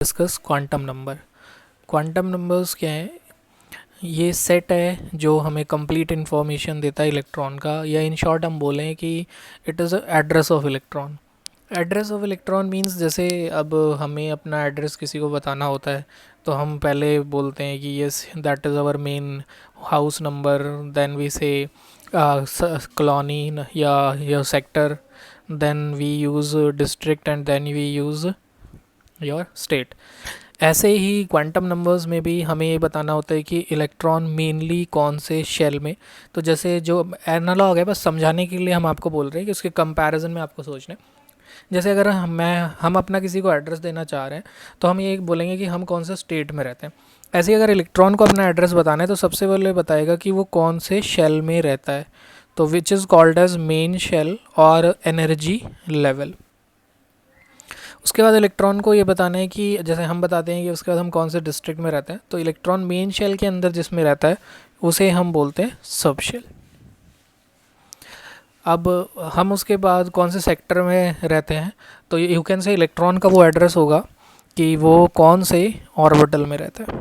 Discuss quantum number. Quantum numbers क्या है? ये सेट है जो हमें कंप्लीट इन्फॉर्मेशन देता है इलेक्ट्रॉन का, या इन शॉर्ट हम बोलें कि it is address of electron. Address of electron means जैसे अब हमें अपना एड्रेस किसी को बताना होता है तो हम पहले बोलते हैं कि yes that is our main house number, then we say colony या sector, then we use district and then we use your state. ऐसे ही क्वांटम नंबर्स में भी हमें ये बताना होता है कि इलेक्ट्रॉन मेनली कौन से शेल में। तो जैसे जो एनालॉग है, बस समझाने के लिए हम आपको बोल रहे हैं कि उसके कंपैरिजन में आपको सोचना है। जैसे अगर हम अपना किसी को एड्रेस देना चाह रहे हैं तो हम ये बोलेंगे कि हम कौन से स्टेट में रहते हैं। ऐसे ही अगर इलेक्ट्रॉन को अपना एड्रेस बताना है तो सबसे पहले बताएगा कि वो कौन से शेल में रहता है, तो which is called as main shell और एनर्जी लेवल। उसके बाद इलेक्ट्रॉन को ये बताना है कि जैसे हम बताते हैं कि उसके बाद हम कौन से डिस्ट्रिक्ट में रहते हैं, तो इलेक्ट्रॉन मेन शेल के अंदर जिसमें रहता है उसे हम बोलते हैं सब शेल। अब हम उसके बाद कौन से सेक्टर में रहते हैं, तो यू कैन से इलेक्ट्रॉन का वो एड्रेस होगा कि वो कौन से ऑर्बिटल में रहता है।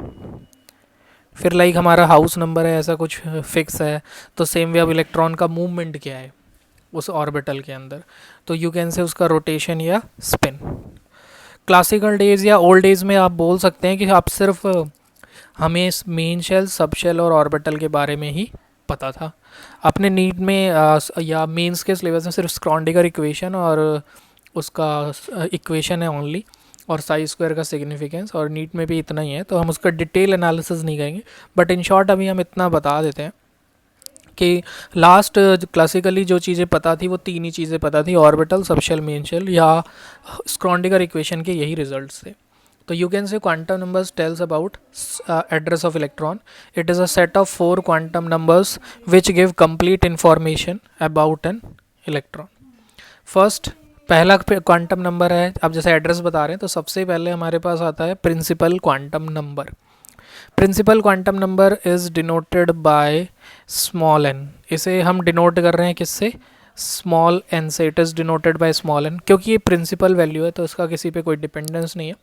फिर लाइक हमारा हाउस नंबर है, ऐसा कुछ फिक्स है, तो सेम वे अब इलेक्ट्रॉन का मूवमेंट क्या है उस ऑर्बिटल के अंदर, तो यू कैन से उसका रोटेशन या स्पिन। क्लासिकल डेज या ओल्ड डेज में आप बोल सकते हैं कि आप सिर्फ हमें मेन शेल, सब शेल और ऑर्बिटल के बारे में ही पता था। अपने नीट में या मेंस के सिलेबस में सिर्फ स्क्रॉडिंगर इक्वेशन और उसका इक्वेशन है ओनली, और साई स्क्वायर का सिग्निफिकेंस, और नीट में भी इतना ही है, तो हम उसका डिटेल एनालिसिस नहीं करेंगे। बट इन शॉर्ट अभी हम इतना बता देते हैं कि लास्ट क्लासिकली जो चीज़ें पता थी वो तीन ही चीज़ें पता थी, ऑर्बिटल, सबशेल, मेन शेल, या स्क्रॉडिंगर इक्वेशन के यही रिजल्ट्स थे। तो you can say quantum numbers tells about address of electron. It is a set of 4 quantum numbers which give complete information about an electron. First, पहला quantum number है, अब जैसे address बता रहे हैं तो सबसे पहले हमारे पास आता है principal quantum number. Principal quantum number is denoted by small n. इसे हम डिनोट कर रहे हैं किससे? स्मॉल एन से। It is denoted by small n क्योंकि ये प्रिंसिपल वैल्यू है तो इसका किसी पे कोई डिपेंडेंस नहीं है।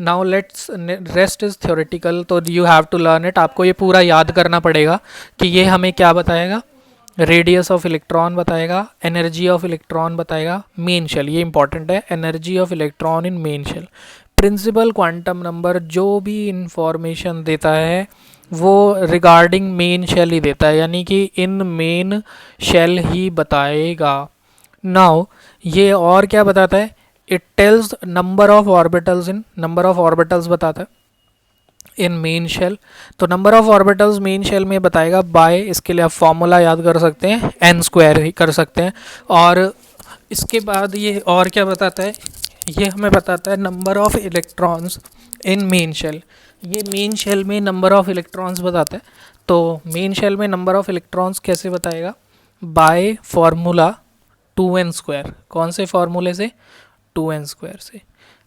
Now let's rest is theoretical, तो you have to learn it. आपको ये पूरा याद करना पड़ेगा कि ये हमें क्या बताएगा, रेडियस ऑफ इलेक्ट्रॉन बताएगा, एनर्जी ऑफ इलेक्ट्रॉन बताएगा, मेन शेल, ये इंपॉर्टेंट है, energy of electron in main shell. Principal quantum number जो भी इंफॉर्मेशन देता है वो रिगार्डिंग मेन शेल ही देता है, यानी कि इन मेन शेल ही बताएगा। नाउ ये और क्या बताता है? It tells number of orbitals in, number of orbitals बताता है इन मेन शेल। तो number of orbitals main shell में बताएगा बाय, इसके लिए आप फॉर्मूला याद कर सकते हैं, एन स्क्वायर ही कर सकते हैं। और इसके बाद ये और क्या बताता है? ये हमें बताता है number of electrons in main shell. ये मेन शेल में नंबर ऑफ इलेक्ट्रॉन्स बताता है। तो मेन शेल में नंबर ऑफ इलेक्ट्रॉन्स कैसे बताएगा? By formula 2n square. कौन से फॉर्मूले से? 2n स्क्वायर से।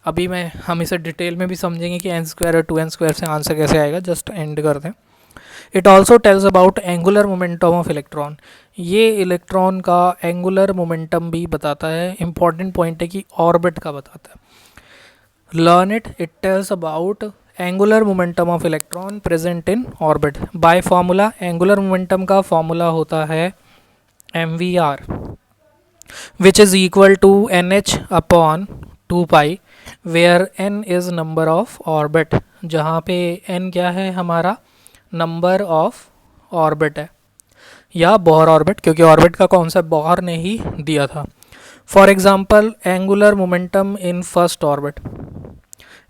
अभी हम इसे डिटेल में भी समझेंगे कि n स्क्वायर और 2n स्क्वायर से आंसर कैसे आएगा, जस्ट एंड कर दें। It also tells about angular momentum of electron. ये इलेक्ट्रॉन का एंगुलर मोमेंटम भी बताता है। इंपॉर्टेंट पॉइंट है कि ऑर्बिट का बताता है। Learn it. It tells about angular momentum of electron present in orbit by formula. Angular momentum का फॉर्मूला होता है mvr, which is equal to nh upon 2 pi, where n is number of orbit, जहाँ पे n क्या है? हमारा number of orbit है, या बोहर ऑर्बिट, क्योंकि ऑर्बिट का कॉन्सेप्ट बोहर ने ही दिया था। For example angular momentum in first orbit,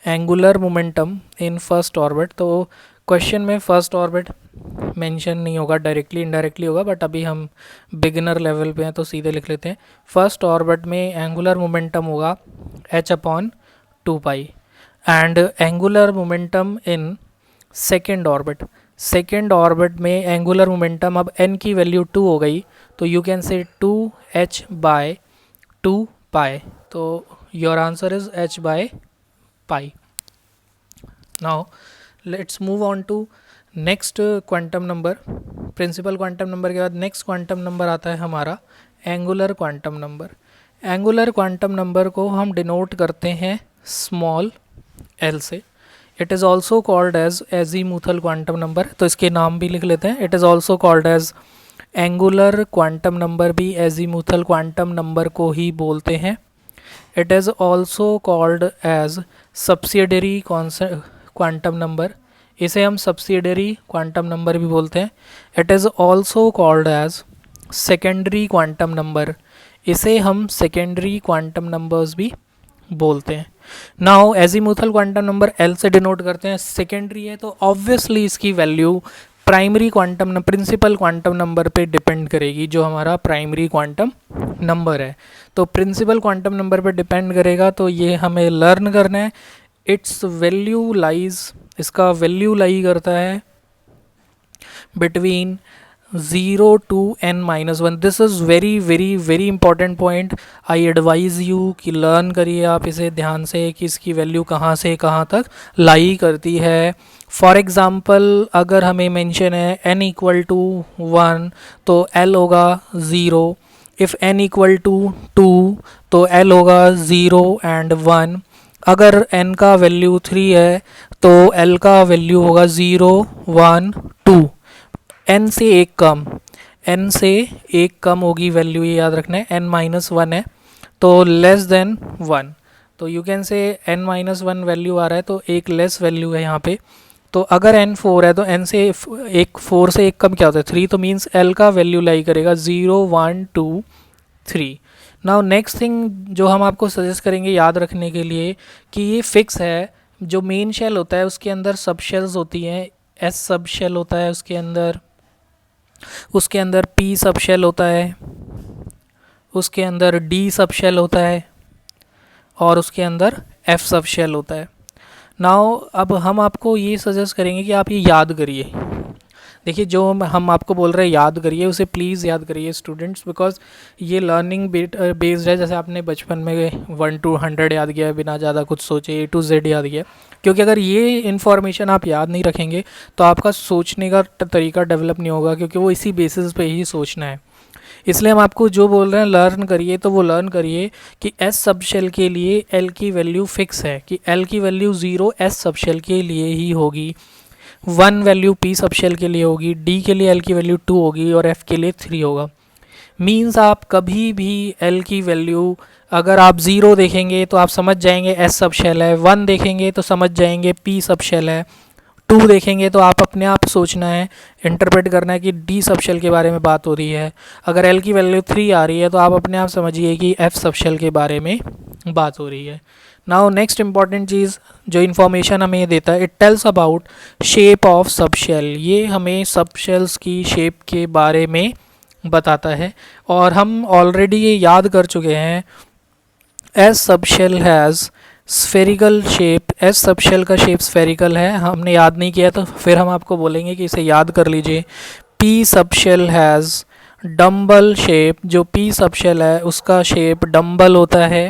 angular momentum in first orbit. तो क्वेश्चन में फर्स्ट ऑर्बिट मेंशन नहीं होगा, डायरेक्टली इनडायरेक्टली होगा, बट अभी हम बिगिनर लेवल पे हैं तो सीधे लिख लेते हैं। फर्स्ट ऑर्बिट में एंगुलर मोमेंटम होगा h upon 2 pi, and angular momentum in second orbit, second orbit में एंगुलर मोमेंटम, अब n की वैल्यू 2 हो गई तो you can say 2h bye 2 pi. तो your answer is h by pi. Now let's move on to next quantum number. Principal quantum number के बाद next quantum number आता है हमारा angular quantum number. Angular quantum number को हम denote करते हैं स्मॉल एल से। It is also called as azimuthal quantum number, तो इसके नाम भी लिख लेते हैं। It is also called as angular quantum number, भी एजीमुथल क्वांटम नंबर को ही बोलते हैं। It is also called as subsidiary quantum number, इसे हम सब्सिडरी क्वांटम नंबर भी बोलते हैं। It is also called as secondary quantum number, इसे हम सेकेंडरी क्वांटम नंबर्स भी बोलते हैं। Now azimuthal quantum number l से डिनोट करते हैं, सेकेंडरी है तो ऑब्वियसली इसकी value primary quantum principal quantum number पे डिपेंड करेगी, जो हमारा प्राइमरी क्वांटम नंबर है। तो प्रिंसिपल क्वांटम नंबर पे डिपेंड करेगा, तो ये हमें लर्न करना है। इट्स वैल्यू लाइज, इसका वैल्यू लाई करता है between 0 to n-1। This is very very very important point. I advise you कि लर्न करिए आप इसे ध्यान से कि इसकी वैल्यू कहाँ से कहाँ तक लाई करती है। फॉर एग्ज़ाम्पल अगर हमें मेंशन है n इक्वल टू 1 तो l होगा 0, इफ़ n इक्वल टू 2 तो l होगा 0 एंड 1। अगर n का वैल्यू 3 है तो l का वैल्यू होगा 0 1 2। n से एक कम, n से एक कम होगी वैल्यू, ये याद रखना है। n-1 है तो लेस देन 1, तो you can say n-1 value आ रहा है तो एक लेस वैल्यू है यहाँ पे। तो अगर n 4 है तो n से एक 4 से एक कम क्या होता है 3, तो मीन्स l का वैल्यू लाई करेगा 0 1 2 3। नाउ नेक्स्ट थिंग जो हम आपको सजेस्ट करेंगे याद रखने के लिए कि ये फिक्स है। जो मेन शेल होता है उसके अंदर सब शेल्स होती हैं, एस सब शेल होता है उसके अंदर पी सब शेल होता है, उसके अंदर डी सब शेल होता है और उसके अंदर एफ सब शेल होता है। नाउ अब हम आपको ये सजेस्ट करेंगे कि आप ये याद करिए। देखिए जो हम आपको बोल रहे हैं याद करिए, उसे प्लीज़ याद करिए स्टूडेंट्स, बिकॉज ये लर्निंग बेस्ड है। जैसे आपने बचपन में 1 to 100 याद किया बिना ज़्यादा कुछ सोचे, A to Z याद किया, क्योंकि अगर ये इन्फॉर्मेशन आप याद नहीं रखेंगे तो आपका सोचने का तरीका डेवलप नहीं होगा, क्योंकि वो इसी बेसिस पे ही सोचना है। इसलिए हम आपको जो बोल रहे हैं लर्न करिए, तो वो लर्न करिए कि एस सब शेल के लिए एल की वैल्यू फिक्स है, कि एल की वैल्यू 0 एस सब शेल के लिए ही होगी, 1 वैल्यू पी सब शेल के लिए होगी, डी के लिए एल की वैल्यू 2 होगी और एफ के लिए 3 होगा। मीन्स आप कभी भी एल की वैल्यू अगर आप 0 देखेंगे तो आप समझ जाएंगे एस सब शेल है, 1 देखेंगे तो समझ जाएंगे पी सब शेल है, 2 देखेंगे तो आप अपने आप सोचना है, इंटरप्रेट करना है कि डी सब शेल के बारे में बात हो रही है। अगर एल की वैल्यू 3 आ रही है तो आप अपने आप समझिए कि एफ सब शेल के बारे में बात हो रही है। नाउ नेक्स्ट इंपॉर्टेंट चीज़ जो इन्फॉर्मेशन हमें देता है, it tells about shape of sub shell. ये हमें सब शेल्स की शेप के बारे में बताता है और हम ऑलरेडी ये याद कर चुके हैं। S sub shell has spherical shape, s sub shell का शेप स्फेरिकल है, हमने याद नहीं किया तो फिर हम आपको बोलेंगे कि इसे याद कर लीजिए। P sub shell has dumbbell shape, जो पी सब शेल है उसका शेप डम्बल होता है,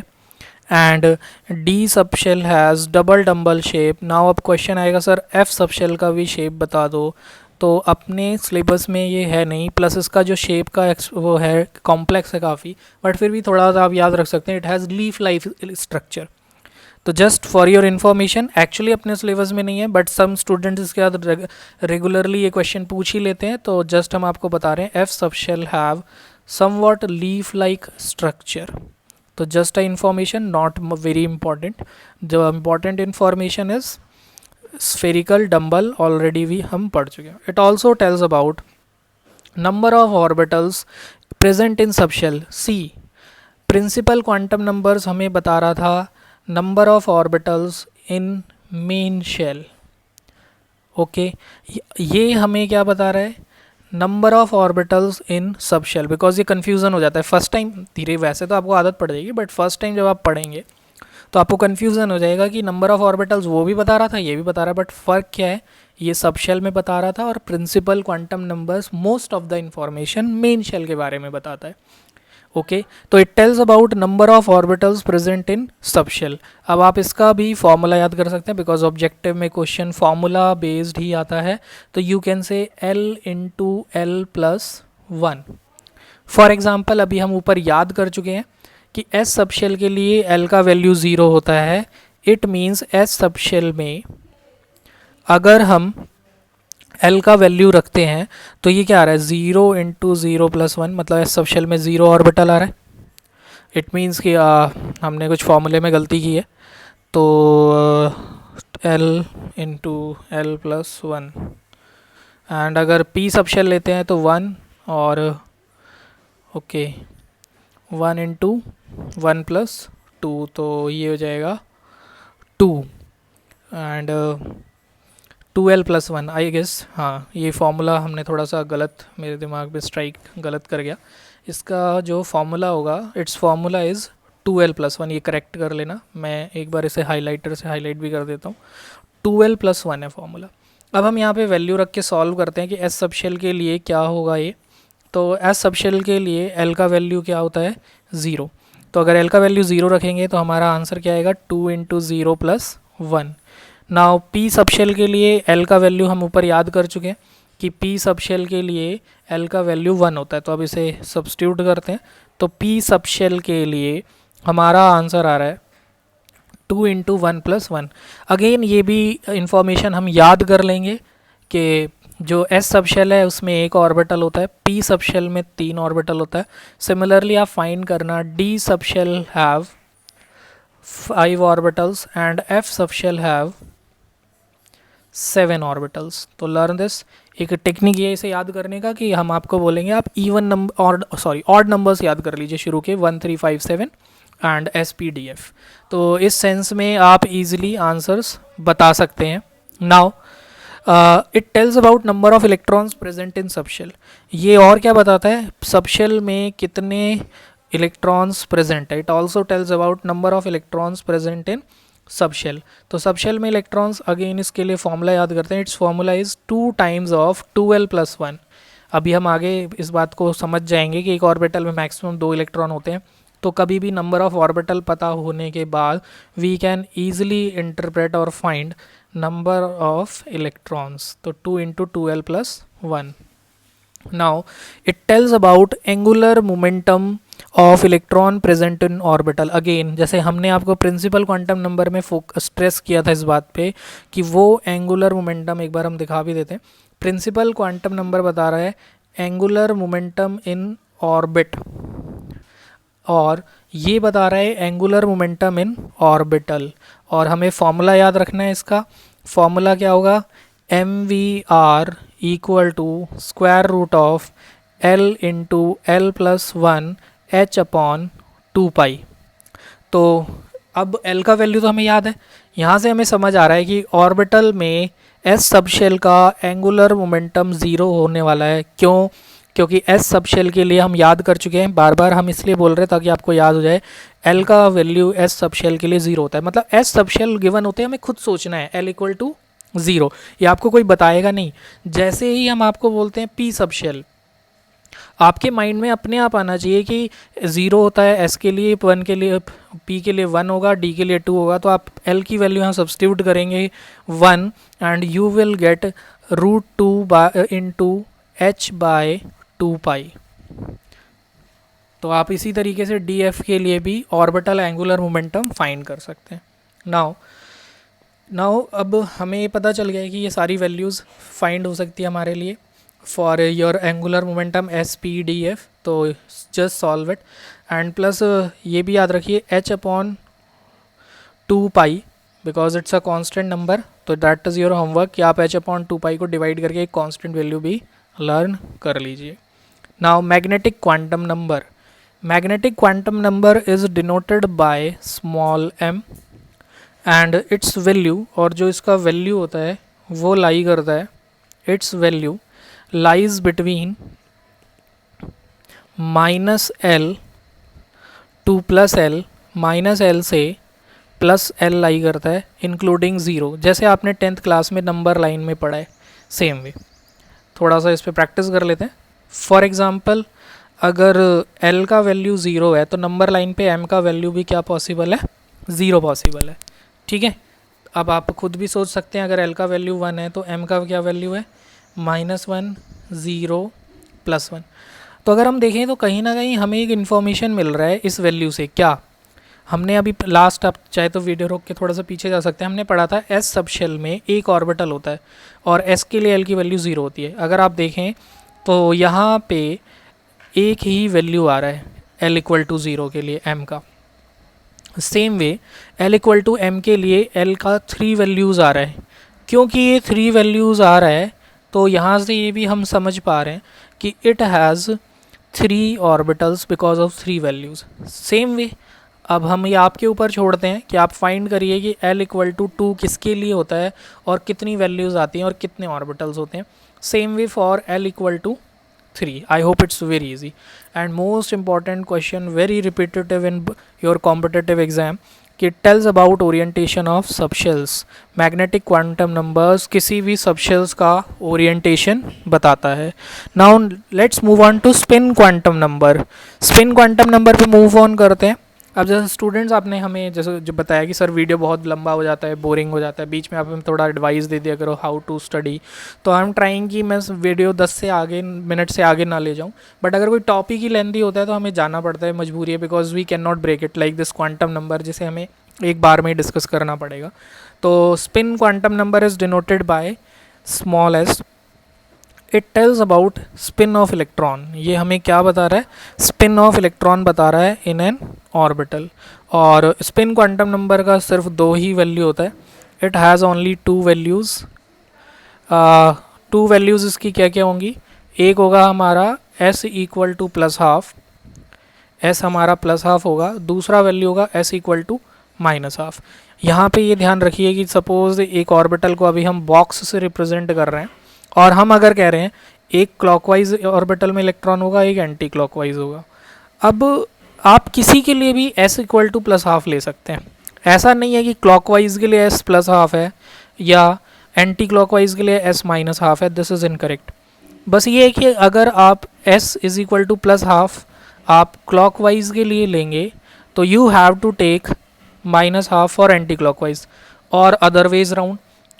and d sub shell has double dumbbell shape. Now अब क्वेश्चन आएगा सर एफ सब शेल का भी शेप बता दो, तो अपने सिलेबस में ये है नहीं, प्लस इसका जो शेप का वो है कॉम्प्लेक्स है काफ़ी, बट फिर भी थोड़ा सा आप याद रख सकते हैं, it has leaf life structure. तो just for your information, actually अपने सिलेबस में नहीं है बट सम स्टूडेंट्स इसके बाद रेगुलरली ये क्वेश्चन पूछ ही लेते हैं, तो जस्ट हम आपको बता रहे हैं F sub shell have somewhat leaf like structure. तो just a information, not very important. जो important information is spherical dumbbell, already भी हम पढ़ चुके हैं। It also tells about number of orbitals present in sub shell. See principal quantum numbers हमें बता रहा था number of orbitals in main shell. Okay, ये हमें क्या बता रहा है, number of orbitals in sub shell, because ये कन्फ्यूज़न हो जाता है फर्स्ट टाइम। धीरे वैसे तो आपको आदत पड़ जाएगी बट फर्स्ट टाइम जब आप पढ़ेंगे तो आपको कन्फ्यूज़न हो जाएगा कि नंबर ऑफ ऑर्बिटल्स वो भी बता रहा था ये भी बता रहा है, बट फ़र्क क्या है, ये सब शेल में बता रहा था और principal quantum numbers most of the information main shell के बारे में बताता है। ओके, तो it tells about number of orbitals present in sub shell. अब आप इसका भी फॉर्मूला याद कर सकते हैं, बिकॉज ऑब्जेक्टिव में क्वेश्चन फॉर्मूला बेस्ड ही आता है। तो you can say L into L plus 1। For example अभी हम ऊपर याद कर चुके हैं कि S सब शेल के लिए L का वैल्यू 0 होता है, it means s sub shell में अगर हम एल का वैल्यू रखते हैं तो ये क्या आ रहा है, 0 इंटू 0+1, मतलब एस सब शेल में 0 ऑर्बिटल आ रहा है। इट मीन्स कि हमने कुछ फॉर्मूले में गलती की है, तो एल इंटू L+1, एंड अगर पी सब शेल लेते हैं तो 1 और ओके 1 इंटू 1+2, तो ये हो जाएगा 2 एंड 2L+1 आई गेस। हाँ, ये फॉर्मूला हमने थोड़ा सा गलत, मेरे दिमाग पे स्ट्राइक गलत कर गया। इसका जो फॉर्मूला होगा, इट्स फॉर्मूला इज़ 2L+1, ये करेक्ट कर लेना, मैं एक बार इसे हाईलाइटर से हाईलाइट भी कर देता हूँ। 2L+1 है फॉर्मूला। अब हम यहाँ पे वैल्यू रख के सॉल्व करते हैं कि एस सब शेल के लिए क्या होगा ये। तो एस सब शेल के लिए एल का वैल्यू क्या होता है, 0। तो अगर एल का वैल्यू 0 रखेंगे तो हमारा आंसर क्या आएगा, 2 into 0+1। Now p sub shell के लिए एल का वैल्यू हम ऊपर याद कर चुके हैं कि पी सब शेल के लिए एल का वैल्यू 1 होता है। तो अब इसे सब्स्टिट्यूट करते हैं, तो पी सब शेल के लिए हमारा आंसर आ रहा है 2 इंटू 1+1। अगेन ये भी इंफॉर्मेशन हम याद कर लेंगे कि जो एस सब शेल है उसमें एक ऑर्बिटल होता है, पी सब शेल में 3 ऑर्बिटल होता है। सिमिलरली आप फाइंड करना D sub shell have 5 orbitals and F sub shell have 7 orbitals. तो लर्न दिस, एक टेक्निक ये इसे याद करने का कि हम आपको बोलेंगे आप इवन नंबर ऑड नंबर्स याद कर लीजिए शुरू के 1 3 5 7 एंड SPDF। तो इस सेंस में आप इजीली आंसर्स बता सकते हैं। Now it tells about number of electrons present in subshell. ये और क्या बताता है, सबशेल में कितने इलेक्ट्रॉन्स प्रेजेंट है। It also tells about number of electrons present in subshell. तो सबशेल में इलेक्ट्रॉन्स, अगेन इसके लिए फॉर्मूला याद करते हैं, it's formula is 2 times of 2L+1। अभी हम आगे इस बात को समझ जाएंगे कि एक ऑर्बिटल में मैक्सिमम 2 इलेक्ट्रॉन होते हैं। तो कभी भी नंबर ऑफ ऑर्बिटल पता होने के बाद वी कैन ईजिली इंटरप्रेट और फाइंड नंबर ऑफ इलेक्ट्रॉन्स। तो 2 into 2L+1। Now it tells about angular momentum of electron present in orbital. Again जैसे हमने आपको प्रिंसिपल क्वांटम नंबर में स्ट्रेस किया था इस बात पे कि वो एंगुलर मोमेंटम, एक बार हम दिखा भी देते हैं। प्रिंसिपल क्वांटम नंबर बता रहा है एंगुलर मोमेंटम इन ऑर्बिट, और ये बता रहा है एंगुलर मोमेंटम इन ऑर्बिटल। और हमें फॉर्मूला याद रखना है, इसका फॉर्मूला क्या होगा, mvr equal to square root of l into L+1 h/2π। तो अब l का वैल्यू तो हमें याद है, यहाँ से हमें समझ आ रहा है कि ऑर्बिटल में s सबशेल का एंगुलर मोमेंटम 0 होने वाला है। क्यों? क्योंकि s सबशेल के लिए हम याद कर चुके हैं, बार बार हम इसलिए बोल रहे हैं ताकि आपको याद हो जाए। l का वैल्यू s सबशेल के लिए 0 होता है, मतलब s सबशेल गिवन होते हैं, हमें खुद सोचना है l इक्वल टू 0, ये आपको कोई बताएगा नहीं। जैसे ही हम आपको बोलते हैं p सबशेल, आपके माइंड में अपने आप आना चाहिए कि 0 होता है s के लिए, 1 के लिए, p के लिए 1 होगा, d के लिए 2 होगा। तो आप l की वैल्यू यहाँ सब्स्टिट्यूट करेंगे 1 and you will get √2 into h/2π। तो आप इसी तरीके से df के लिए भी ऑर्बिटल एंगुलर मोमेंटम फाइंड कर सकते हैं। नाउ अब हमें ये पता चल गया है कि ये सारी वैल्यूज़ फाइंड हो सकती है हमारे लिए for your angular momentum SPDF। तो just solve it and plus ये भी याद रखिए h/2π because it's a constant number. तो दैट इज़ योर होमवर्क कि आप h/2π को डिवाइड करके एक कांस्टेंट वैल्यू भी लर्न कर लीजिए। Now magnetic quantum number. Magnetic quantum number is denoted by small m and it's value, और जो इसका वैल्यू होता है वो लाई करता है, its value lies between -L to +L, -L से +L लाई करता है इंक्लूडिंग 0, जैसे आपने 10th क्लास में नंबर लाइन में पढ़ा है सेम वे। थोड़ा सा इस पर प्रैक्टिस कर लेते हैं। फॉर एग्ज़ाम्पल अगर L का वैल्यू 0 है तो नंबर लाइन पे M का वैल्यू भी क्या पॉसिबल है, 0 पॉसिबल है। ठीक है, अब आप खुद भी सोच सकते हैं अगर L का वैल्यू 1 है तो M का क्या वैल्यू है, -1 0 +1। तो अगर हम देखें तो कहीं ना कहीं हमें एक इन्फॉर्मेशन मिल रहा है इस वैल्यू से, क्या हमने अभी लास्ट, आप चाहे तो वीडियो रोक के थोड़ा सा पीछे जा सकते हैं, हमने पढ़ा था एस सब शेल में एक ऑर्बिटल होता है और एस के लिए एल की वैल्यू 0 होती है। अगर आप देखें तो यहाँ पे एक ही वैल्यू आ रहा है एल इक्वल टू 0 के लिए एम का। Same way l equal to m के लिए एल का 3 वैल्यूज़ आ रहा है। क्योंकि ये 3 वैल्यूज़ आ रहा है तो यहाँ से ये भी हम समझ पा रहे हैं कि it has 3 orbitals because of 3 values. Same way अब हम ये आपके ऊपर छोड़ते हैं कि आप फाइंड करिए कि एल इक्वल टू 2 किसके लिए होता है और कितनी वैल्यूज़ आती हैं और कितने ऑर्बिटल्स होते हैं। Same way for l equal to 3. I hope it's very easy. And most important question, very repetitive in your competitive exam, कि it tells about orientation of subshells. Magnetic quantum numbers किसी भी subshells का orientation बताता है। Now let's move on to spin quantum number. Spin quantum number पे move on करते हैं। अब जैसे स्टूडेंट्स आपने हमें जैसे जो बताया कि सर वीडियो बहुत लंबा हो जाता है, बोरिंग हो जाता है, बीच में आप हमें थोड़ा एडवाइस दे दिया करो हाउ टू स्टडी, तो आई एम ट्राइंग कि मैं वीडियो 10 से आगे मिनट से आगे ना ले जाऊं। बट अगर कोई टॉपिक ही लेंदी होता है तो हमें जाना पड़ता है, मजबूरी है, because we can not break it like this quantum number, जिसे हमें एक बार में ही डिस्कस करना पड़ेगा। तो spin quantum number is denoted by small S. It tells about spin off electron. ये हमें क्या बता रहा है? स्पिन ऑफ इलेक्ट्रॉन बता रहा है इन एन ऑर्बिटल। और स्पिन क्वांटम नंबर का सिर्फ 2 ही वैल्यू होता है। It has only 2 values. 2 values इसकी क्या क्या होंगी? एक होगा हमारा s equal to plus half, s हमारा प्लस हाफ होगा। दूसरा वैल्यू होगा s equal to minus half. यहाँ पे ये ध्यान रखिए कि सपोज़ एक ऑर्बिटल को अभी हम बॉक्स से रिप्रेजेंट कर रहे हैं और हम अगर कह रहे हैं एक क्लॉकवाइज ऑर्बिटल में इलेक्ट्रॉन होगा, एक एंटी क्लॉकवाइज होगा। अब आप किसी के लिए भी s equal to plus half ले सकते हैं। ऐसा नहीं है कि क्लॉकवाइज के लिए s प्लस हाफ है या एंटी क्लॉकवाइज के लिए s माइनस हाफ है। This is incorrect. बस ये है कि अगर आप s is equal to plus half आप क्लॉकवाइज के लिए लेंगे तो you have to take minus half for anticlockwise और अदरवाइज राउंड।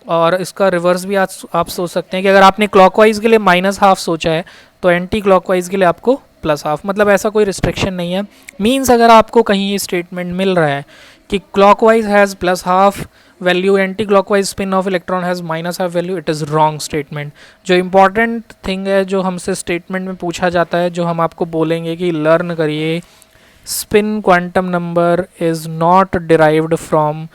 और इसका रिवर्स भी आप सोच सकते हैं कि अगर आपने क्लॉकवाइज के लिए माइनस हाफ सोचा है तो एंटी क्लॉकवाइज के लिए आपको प्लस हाफ। मतलब ऐसा कोई रिस्ट्रिक्शन नहीं है। मीन्स अगर आपको कहीं ये स्टेटमेंट मिल रहा है कि clockwise has plus half value, anti clockwise spin off electron has minus half value, it is wrong statement. जो इंपॉर्टेंट थिंग है जो हमसे स्टेटमेंट में पूछा जाता है, जो हम आपको बोलेंगे कि लर्न करिए, spin quantum number is not derived from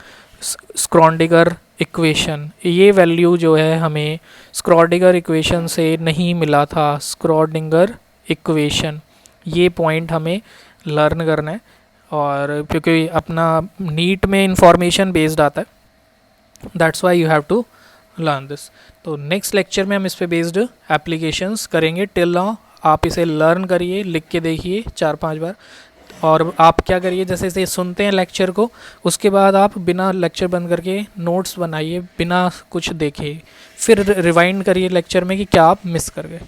Schrödinger equation. ये वैल्यू जो है हमें स्क्रॉडिंगर इक्वेशन से नहीं मिला था। स्क्रॉडिंगर इक्वेशन, ये पॉइंट हमें लर्न करना है। और क्योंकि अपना नीट में इंफॉर्मेशन बेस्ड आता है, that's why you have to learn this. तो नेक्स्ट लेक्चर में हम इस पे बेस्ड एप्लीकेशंस करेंगे। टिल नाउ आप इसे लर्न करिए, लिख के देखिए 4-5 बार। और आप क्या करिए, जैसे जैसे सुनते हैं लेक्चर को, उसके बाद आप बिना लेक्चर बंद करके नोट्स बनाइए बिना कुछ देखे, फिर रिवाइंड करिए लेक्चर में कि क्या आप मिस कर गए।